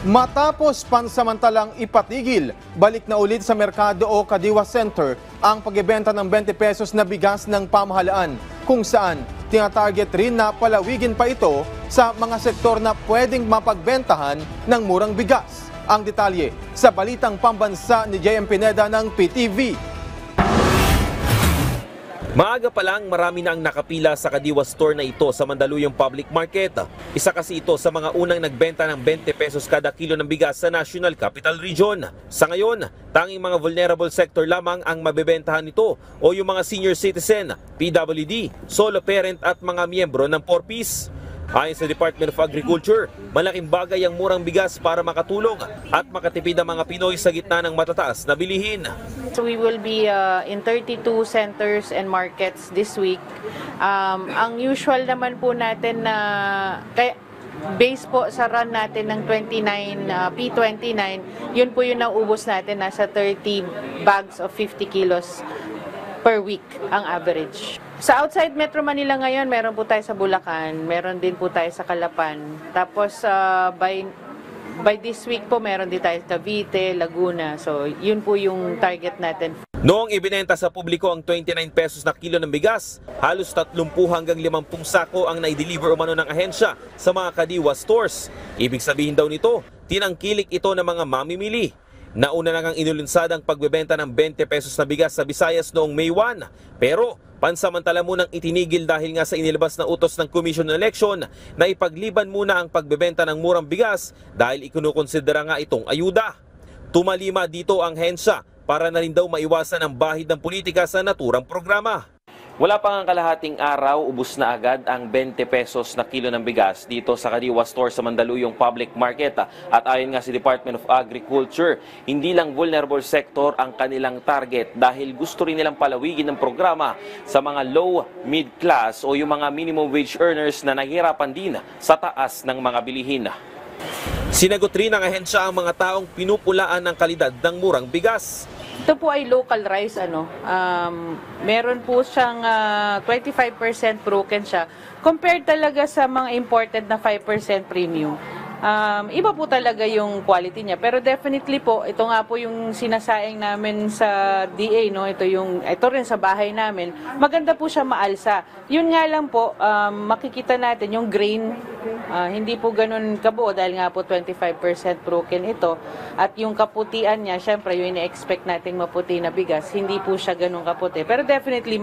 Matapos pansamantalang ipatigil, balik na ulit sa merkado o Kadiwa Center ang pagbebenta ng 20 pesos na bigas ng pamahalaan, kung saan tinatarget rin na palawigin pa ito sa mga sektor na pwedeng mapagbentahan ng murang bigas. Ang detalye sa Balitang Pambansa ni JM Pineda ng PTV. Maaga pa lang, marami na ang nakapila sa Kadiwa store na ito sa Mandaluyong Public Market. Isa kasi ito sa mga unang nagbenta ng 20 pesos kada kilo ng bigas sa National Capital Region. Sa ngayon, tanging mga vulnerable sector lamang ang mabebentahan nito o yung mga senior citizen, PWD, solo parent at mga miyembro ng 4-piece. Ayon sa Department of Agriculture, malaking bagay ang murang bigas para makatulong at makatipid ang mga Pinoy sa gitna ng matataas na bilihin. So we will be in 32 centers and markets this week. Ang usual naman po natin na base po sa run natin ng P29, yun po yung nauubos natin, nasa 30 bags of 50 kilos per week ang average. Sa outside Metro Manila ngayon, meron po tayo sa Bulacan, meron din po tayo sa Calapan. Tapos by this week po, meron din tayo sa Cavite, Laguna. So yun po yung target natin. Noong ibinenta sa publiko ang 29 pesos na kilo ng bigas, halos 30 hanggang 50 sako ang naideliver umano ng ahensya sa mga Kadiwa stores. Ibig sabihin daw nito, tinangkilik ito ng mga mamimili. Nauna na ngang inulinsad ang pagbebenta ng 20 pesos na bigas sa Visayas noong May 1. Pero pansamantala munang itinigil dahil nga sa inilabas na utos ng Commission on Election na ipagliban muna ang pagbebenta ng murang bigas dahil ikinukonsidera nga itong ayuda. Tumalima dito ang hensya para na rin daw maiwasan ang bahid ng politika sa naturang programa. Wala pa nga kalahating araw, ubos na agad ang 20 pesos na kilo ng bigas dito sa Kadiwa Store sa Mandaluyong Public Market. At ayon nga sa Department of Agriculture, hindi lang vulnerable sector ang kanilang target dahil gusto rin nilang palawigin ng programa sa mga low, mid-class o yung mga minimum wage earners na nahihirapan din sa taas ng mga bilihin. Sinagot rin ng ahensya ang mga taong pinupulaan ng kalidad ng murang bigas. Ito po ay local rice, meron po siyang 25% broken siya compared talaga sa mga imported na 5% premium. Iba po talaga yung quality niya, pero definitely po ito nga po yung sinasaing namin sa DA, no, ito rin sa bahay namin. Maganda po siya maalsa. Yun nga lang po, makikita natin yung grain, hindi po ganun kabuo dahil nga po 25% broken ito, at yung kaputian niya, syempre yung ina-expect nating maputi na bigas, hindi po siya ganun kaputi, pero definitely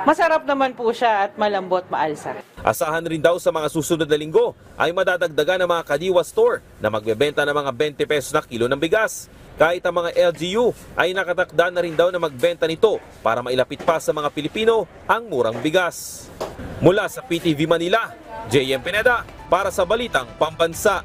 masarap naman po siya at malambot, maalsa. Asahan rin daw sa mga susunod na linggo ay madadagdagan ng mga Kadiwa Store na magbebenta ng mga 20 pesos na kilo ng bigas. Kahit ang mga LGU ay nakatakda na rin daw na magbenta nito para mailapit pa sa mga Pilipino ang murang bigas. Mula sa PTV Manila, JM Pineda para sa Balitang Pambansa.